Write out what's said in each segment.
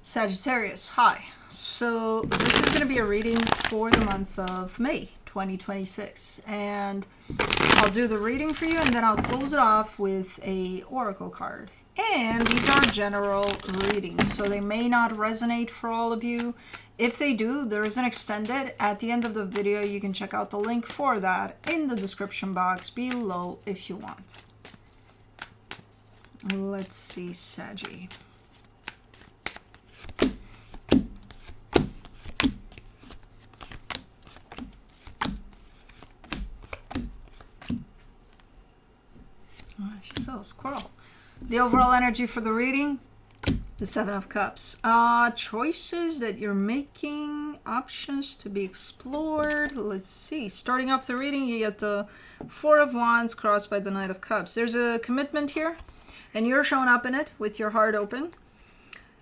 Sagittarius, hi. So this is going to be a reading for the month of May 2026. And I'll do the reading for you and then I'll close it off with a oracle card. And these are general readings, so they may not resonate for all of you. If they do, there is an extended. At the end of the video, you can check out the link for that in the description box below if you want. Let's see, Saggy. She's a squirrel. The overall energy for the reading, the Seven of Cups. Choices that you're making, options to be explored. Let's see. Starting off the reading, you get the Four of Wands crossed by the Knight of Cups. There's a commitment here, and you're showing up in it with your heart open.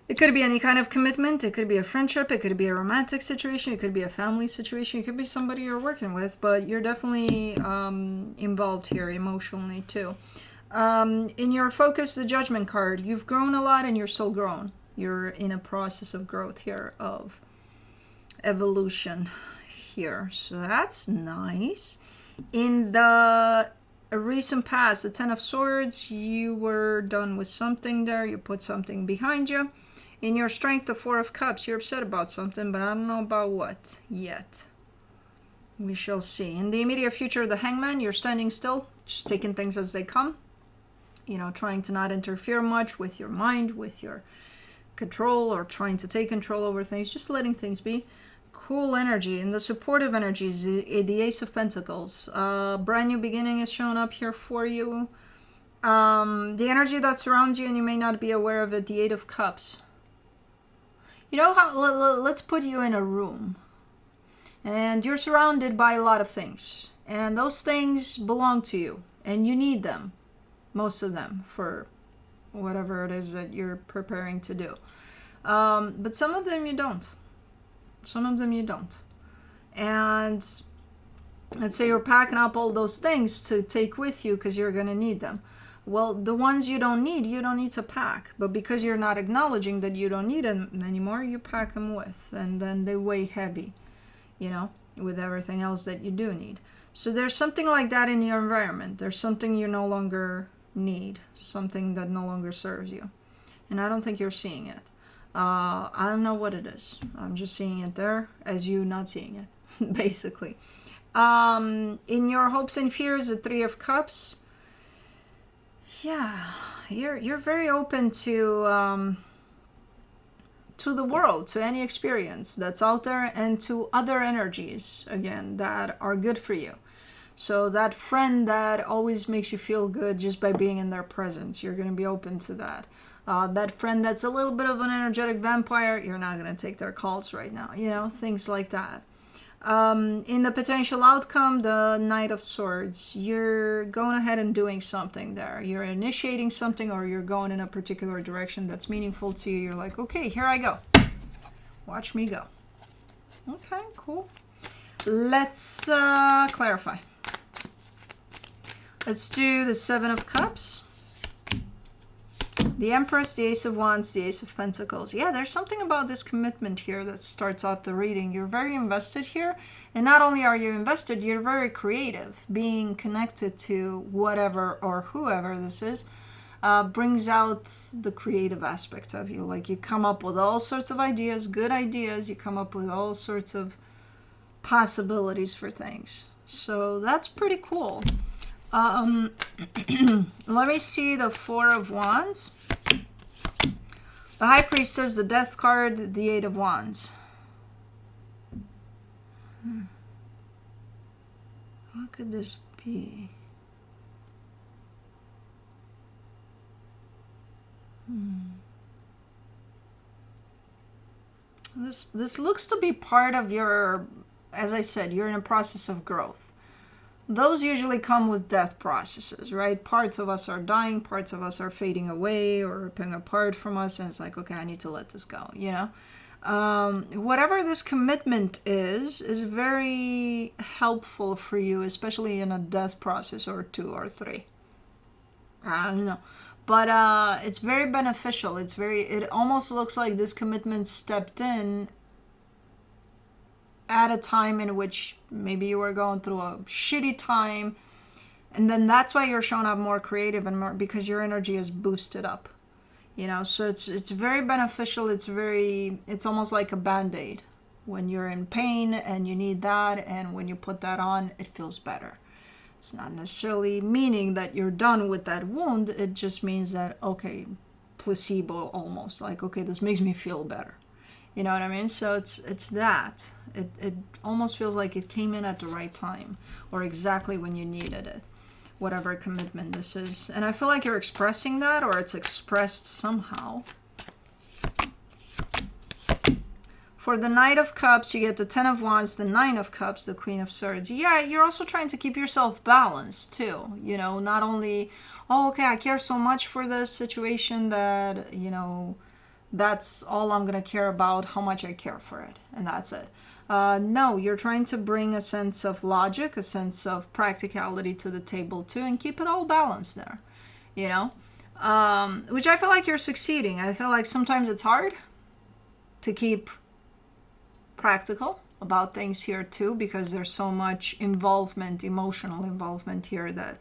It could be any kind of commitment. It could be a friendship. It could be a romantic situation. It could be a family situation. It could be somebody you're working with, but you're definitely involved here emotionally too. In your focus, the Judgment card, you've grown a lot and you're still growing. You're in a process of growth here, of evolution here. So that's nice. In the recent past, the Ten of Swords, you were done with something there. You put something behind you. In your strength, the Four of Cups, you're upset about something, but I don't know about what yet. We shall see. In the immediate future, the Hangman, you're standing still, just taking things as they come. You know, trying to not interfere much with your mind, with your control, or trying to take control over things, just letting things be. Cool energy. And the supportive energies, the Ace of Pentacles. Brand new beginning is showing up here for you. The energy that surrounds you, and you may not be aware of it, the Eight of Cups. You know how, let's put you in a room. And you're surrounded by a lot of things. And those things belong to you. And you need them. Most of them for whatever it is that you're preparing to do. But some of them you don't. Some of them you don't. And let's say you're packing up all those things to take with you because you're going to need them. Well, the ones you don't need to pack. But because you're not acknowledging that you don't need them anymore, you pack them with. And then they weigh heavy, you know, with everything else that you do need. So there's something like that in your environment. There's something you no longer need, something that no longer serves you. And I don't think you're seeing it. I don't know what it is. I'm just seeing it there as you not seeing it, basically. In your hopes and fears, the Three of Cups. Yeah, you're very open to the world, to any experience that's out there, and to other energies, again, that are good for you. So that friend that always makes you feel good just by being in their presence, you're going to be open to that. That friend that's a little bit of an energetic vampire, you're not going to take their calls right now. You know, things like that. In the potential outcome, the Knight of Swords, you're going ahead and doing something there. You're initiating something, or you're going in a particular direction that's meaningful to you. You're like, okay, here I go. Watch me go. Okay, cool. Let's clarify. Let's do the Seven of Cups, the Empress, the Ace of Wands, the Ace of Pentacles. Yeah, there's something about this commitment here that starts off the reading. You're very invested here. And not only are you invested, you're very creative. Being connected to whatever or whoever this is brings out the creative aspect of you. Like, you come up with all sorts of ideas, good ideas. You come up with all sorts of possibilities for things. So that's pretty cool. Let me see the Four of Wands. The High Priestess, the Death card, the Eight of Wands. What could this be? This looks to be part of your, as I said, you're in a process of growth. Those usually come with death processes, right? Parts of us are dying, parts of us are fading away or ripping apart from us, and it's like, okay, I need to let this go, you know? Whatever this commitment is very helpful for you, especially in a death process or two or three. I don't know. But it's very beneficial. It almost looks like this commitment stepped in at a time in which maybe you were going through a shitty time, and then that's why you're showing up more creative and more, because your energy is boosted up, so it's very beneficial. It's almost like a band-aid when you're in pain and you need that, and when you put that on, it feels better. It's not necessarily meaning that you're done with that wound. It just means that, okay, placebo almost, like, okay, this makes me feel better. You know what I mean? So it's that. It almost feels like it came in at the right time, or exactly when you needed it, whatever commitment this is. And I feel like you're expressing that, or it's expressed somehow. For the Knight of Cups, you get the Ten of Wands, the Nine of Cups, the Queen of Swords. Yeah, you're also trying to keep yourself balanced too. Not only, oh, okay, I care so much for this situation that, that's all I'm going to care about, how much I care for it, and that's it. No, you're trying to bring a sense of logic, a sense of practicality to the table too, and keep it all balanced there, which I feel like you're succeeding. I feel like sometimes it's hard to keep practical about things here too, because there's so much involvement, emotional involvement here, that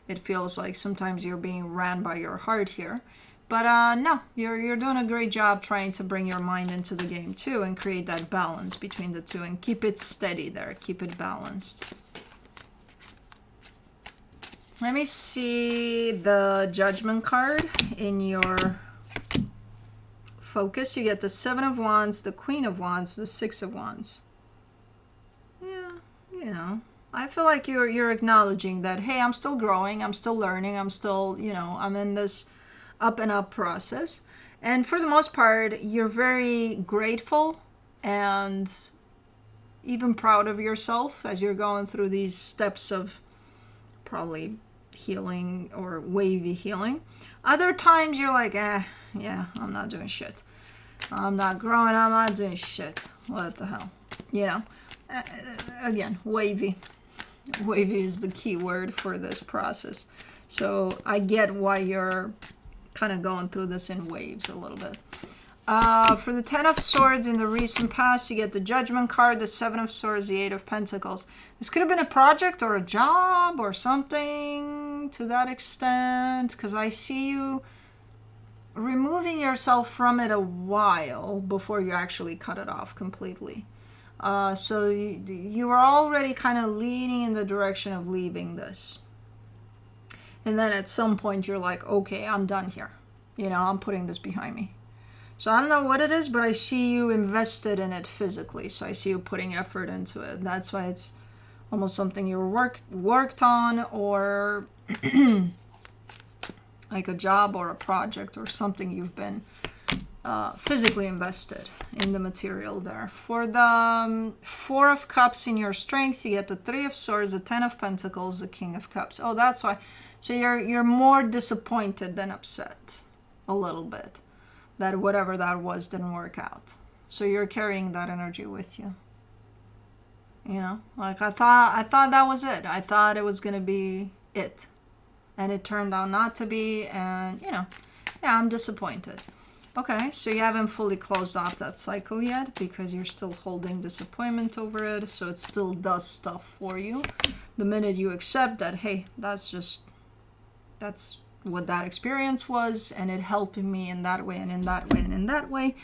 it feels like sometimes you're being ran by your heart here. But no, you're doing a great job trying to bring your mind into the game too, and create that balance between the two, and keep it steady there, keep it balanced. Let me see the Judgment card in your focus. You get the Seven of Wands, the Queen of Wands, the Six of Wands. Yeah, I feel like you're acknowledging that, hey, I'm still growing, I'm still learning, I'm still, I'm in this up and up process. And for the most part, you're very grateful and even proud of yourself as you're going through these steps of probably healing or wavy healing. Other times you're like, yeah, I'm not doing shit. I'm not growing, I'm not doing shit. What the hell? Again, wavy. Wavy is the key word for this process. So I get why you're kind of going through this in waves a little bit. For the Ten of Swords in the recent past, you get the Judgment card, the Seven of Swords, the Eight of Pentacles. This could have been a project or a job or something to that extent, because I see you removing yourself from it a while before you actually cut it off completely. So you were already kind of leaning in the direction of leaving this. And then at some point you're like, okay, I'm done here. I'm putting this behind me. So I don't know what it is, but I see you invested in it physically. So I see you putting effort into it. And that's why it's almost something you worked on, or like a job or a project or something you've been physically invested in the material there. For the Four of Cups in your strength, you get the Three of Swords, the Ten of Pentacles, the King of Cups. Oh, that's why. So you're more disappointed than upset a little bit that whatever that was didn't work out. So you're carrying that energy with you. Like I thought that was it. I thought it was going to be it. And it turned out not to be, and yeah, I'm disappointed. Okay, so you haven't fully closed off that cycle yet, because you're still holding disappointment over it, so it still does stuff for you. The minute you accept that, hey, that's what that experience was, and it helped me in that way and in that way and in that way,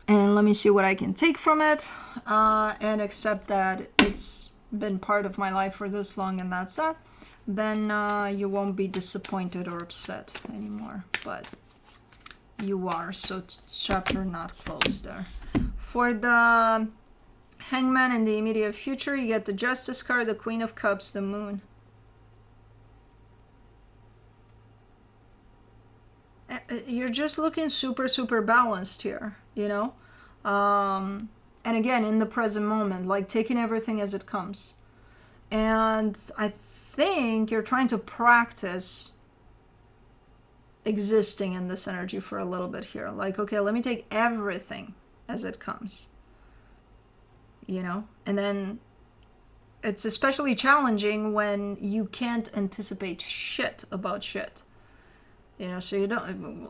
and let me see what I can take from it, and accept that it's been part of my life for this long, and that's that, then you won't be disappointed or upset anymore. But you are, so chapter not closed there. For the Hangman in the immediate future, you get the Justice card, the Queen of Cups, the Moon. You're just looking super, super balanced here, and again, in the present moment, like taking everything as it comes. And I think you're trying to practice existing in this energy for a little bit here. Like, okay, let me take everything as it comes. And then it's especially challenging when you can't anticipate shit about shit. You know, so you don't,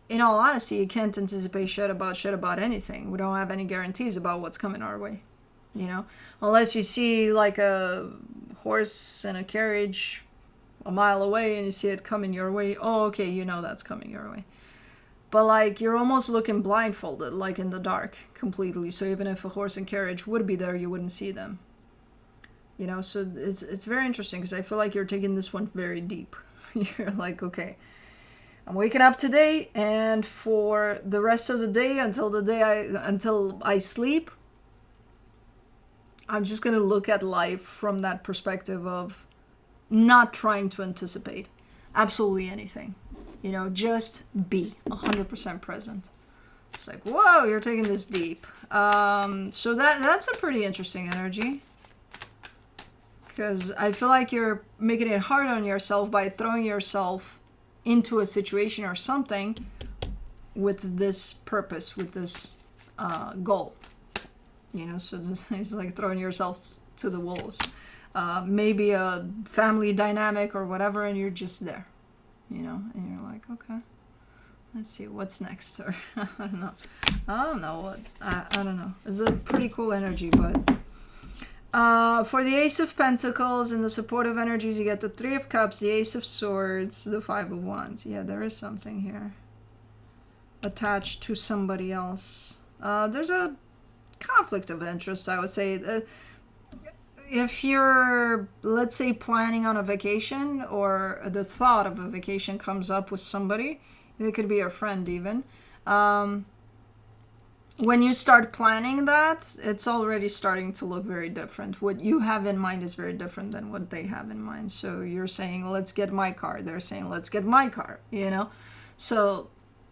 in all honesty, you can't anticipate shit about anything. We don't have any guarantees about what's coming our way, you know, unless you see like a horse and a carriage a mile away and you see it coming your way. Oh, okay, you know that's coming your way. But like you're almost looking blindfolded, like in the dark completely. So even if a horse and carriage would be there, you wouldn't see them. You know, so it's very interesting because I feel like you're taking this one very deep. You're like, okay, I'm waking up today, and for the rest of the day until I sleep, I'm just gonna look at life from that perspective of not trying to anticipate absolutely anything. You know, just be 100% present. It's like, whoa, you're taking this deep. So that's a pretty interesting energy. Because I feel like you're making it hard on yourself by throwing yourself into a situation or something with this purpose, with this goal. You know, so it's like throwing yourself to the wolves. Maybe a family dynamic or whatever, and you're just there. You know, and you're like, okay, let's see what's next. Or I don't know. I don't know. It's a pretty cool energy, but for the Ace of Pentacles and the supportive energies, you get the Three of Cups, the Ace of Swords, the Five of Wands. Yeah, there is something here attached to somebody else. There's a conflict of interest, I would say. If you're, let's say, planning on a vacation, or the thought of a vacation comes up with somebody, it could be a friend even. When you start planning that, it's already starting to look very different. What you have in mind is very different than what they have in mind. So you're saying, let's get my car. They're saying, let's get my car, you know? So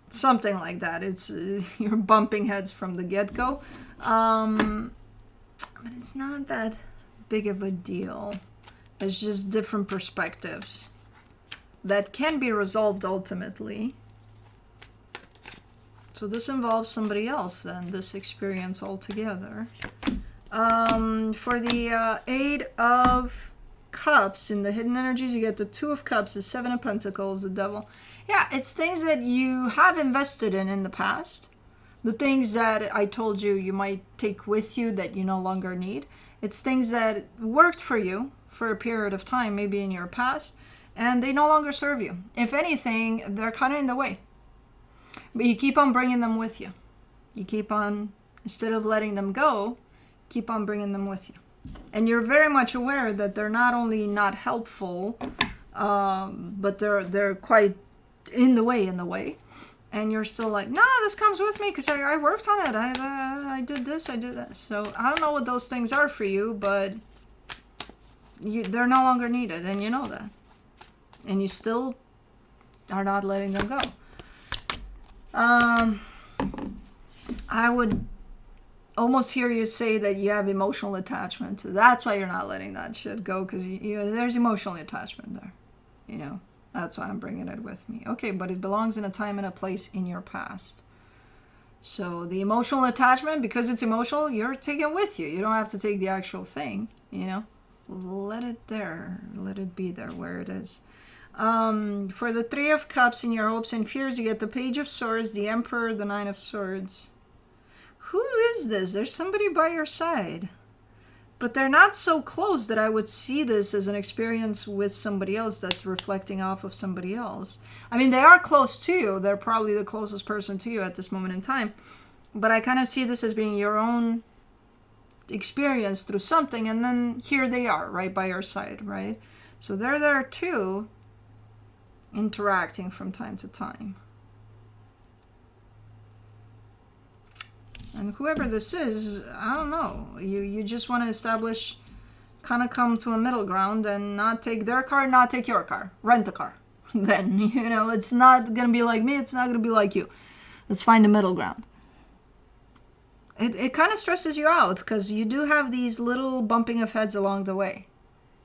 something like that. It's you're bumping heads from the get-go. But it's not that big of a deal. It's just different perspectives that can be resolved ultimately. So this involves somebody else then, this experience altogether. For the Eight of Cups in the hidden energies, you get the Two of Cups, the Seven of Pentacles, the Devil. Yeah, it's things that you have invested in the past. The things that I told you you might take with you that you no longer need. It's things that worked for you for a period of time, maybe in your past, and they no longer serve you. If anything, they're kind of in the way. But you keep on bringing them with you. You keep on, instead of letting them go, keep on bringing them with you. And you're very much aware that they're not only not helpful, but they're quite in the way. And you're still like, no, this comes with me because I worked on it. I did this, I did that. So I don't know what those things are for you, but they're no longer needed, and you know that. And you still are not letting them go. I would almost hear you say that you have emotional attachment. That's why you're not letting that shit go, because there's emotional attachment there, you know. That's why I'm bringing it with me. Okay, but it belongs in a time and a place in your past. So the emotional attachment, because it's emotional, you're taking it with you. You don't have to take the actual thing, you know. Let it there. Let it be there where it is. For the Three of Cups in your hopes and fears, you get the Page of Swords, the Emperor, the Nine of Swords. Who is this? There's somebody by your side. But they're not so close that I would see this as an experience with somebody else that's reflecting off of somebody else. I mean, they are close to you. They're probably the closest person to you at this moment in time. But I kind of see this as being your own experience through something. And then here they are, right by your side, right? So they're there too, interacting from time to time. And whoever this is, I don't know. You just want to establish, kind of come to a middle ground and not take their car, not take your car. Rent a car. Then, you know, it's not going to be like me. It's not going to be like you. Let's find a middle ground. It kind of stresses you out because you do have these little bumping of heads along the way,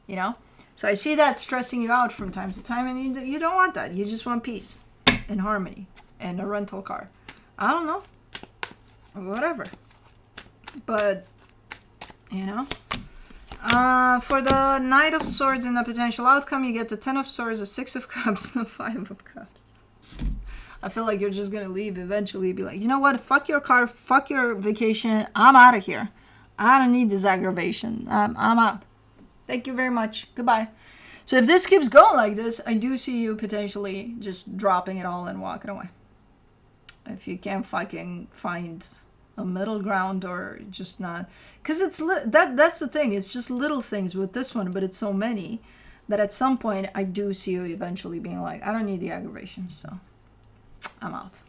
you know? So I see that stressing you out from time to time, and you don't want that. You just want peace and harmony and a rental car. I don't know. Whatever. But, you know, for the Knight of Swords and the potential outcome, you get the Ten of Swords, the Six of Cups, the Five of Cups. I feel like you're just going to leave eventually. Be like, you know what? Fuck your car. Fuck your vacation. I'm out of here. I don't need this aggravation. I'm out. Thank you very much. Goodbye. So if this keeps going like this, I do see you potentially just dropping it all and walking away. If you can't fucking find a middle ground or just not, because it's that's the thing. It's just little things with this one, but it's so many that at some point I do see you eventually being like, I don't need the aggravation, so I'm out.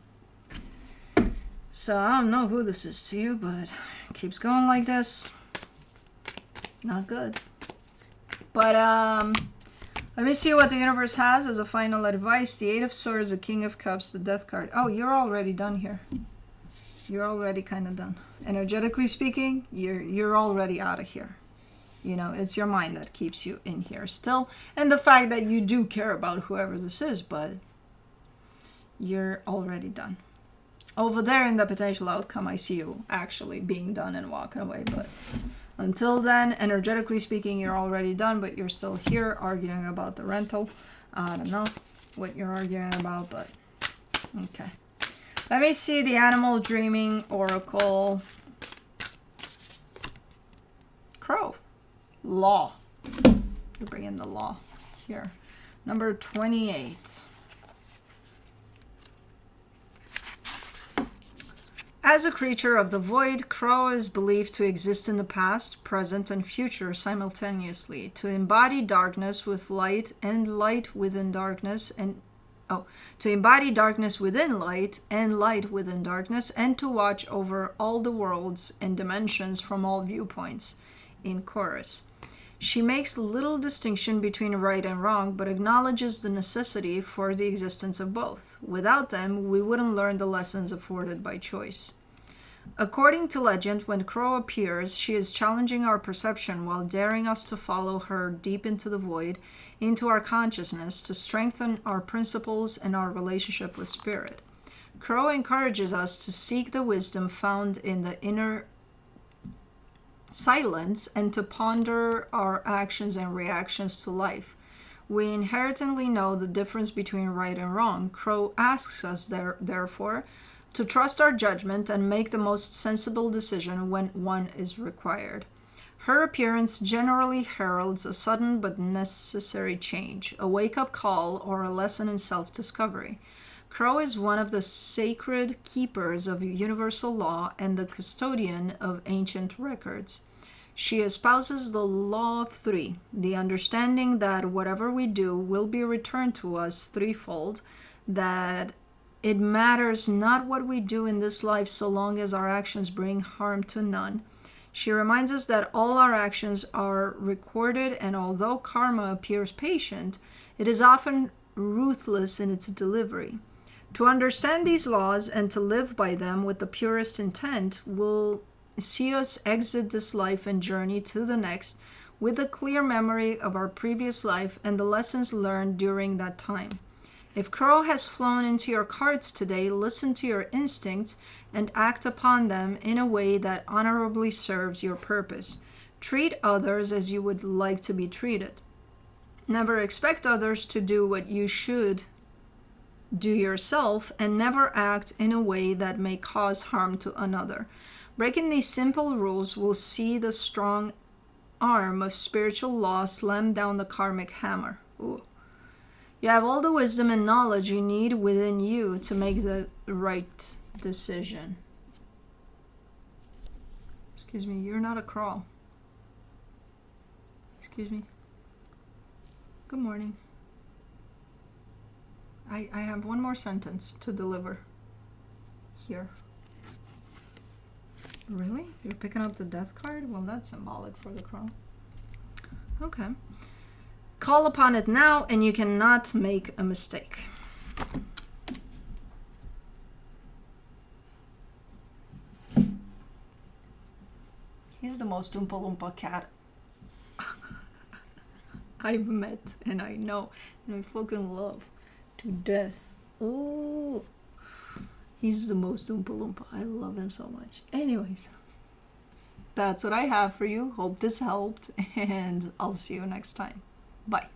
So I don't know who this is to you, but it keeps going like this. Not good. But let me see what the universe has as a final advice. The Eight of Swords, the King of Cups, the Death card. Oh, you're already done here. You're already kind of done. Energetically speaking, you're already out of here. You know, it's your mind that keeps you in here still. And the fact that you do care about whoever this is, but you're already done. Over there in the potential outcome, I see you actually being done and walking away. But until then, energetically speaking, you're already done, but you're still here arguing about the rental. I don't know what you're arguing about, but okay. Let me see the Animal Dreaming Oracle. Crow. Law. You bring in the law here. Number 28. As a creature of the void, Crow is believed to exist in the past, present, and future simultaneously, to embody darkness with light and light within darkness, and to embody darkness within light and light within darkness, and to watch over all the worlds and dimensions from all viewpoints. In chorus. She makes little distinction between right and wrong, but acknowledges the necessity for the existence of both. Without them, we wouldn't learn the lessons afforded by choice. According to legend, when Crow appears, she is challenging our perception while daring us to follow her deep into the void, into our consciousness, to strengthen our principles and our relationship with spirit. Crow encourages us to seek the wisdom found in the inner silence and to ponder our actions and reactions to life. We inherently know the difference between right and wrong. Crow asks us, therefore, to trust our judgment and make the most sensible decision when one is required. Her appearance generally heralds a sudden but necessary change, a wake-up call, or a lesson in self-discovery. Crow is one of the sacred keepers of universal law and the custodian of ancient records. She espouses the law of three, the understanding that whatever we do will be returned to us threefold, that it matters not what we do in this life so long as our actions bring harm to none. She reminds us that all our actions are recorded, and although karma appears patient, it is often ruthless in its delivery. To understand these laws and to live by them with the purest intent will see us exit this life and journey to the next with a clear memory of our previous life and the lessons learned during that time. If Crow has flown into your cards today, listen to your instincts and act upon them in a way that honorably serves your purpose. Treat others as you would like to be treated. Never expect others to do what you should do yourself, and never act in a way that may cause harm to another. Breaking these simple rules will see the strong arm of spiritual law slam down the karmic hammer. Ooh. You have all the wisdom and knowledge you need within you to make the right decision. Excuse me, you're not a crow. Excuse me. Good morning. I have one more sentence to deliver here. Really? You're picking up the death card? Well, that's symbolic for the crow. Okay. Call upon it now, and you cannot make a mistake. He's the most Oompa Loompa cat I've met, and I know, and I fucking love to death. Oh, he's the most Oompa Loompa. I love him so much. Anyways, that's what I have for you. Hope this helped, and I'll see you next time. Bye.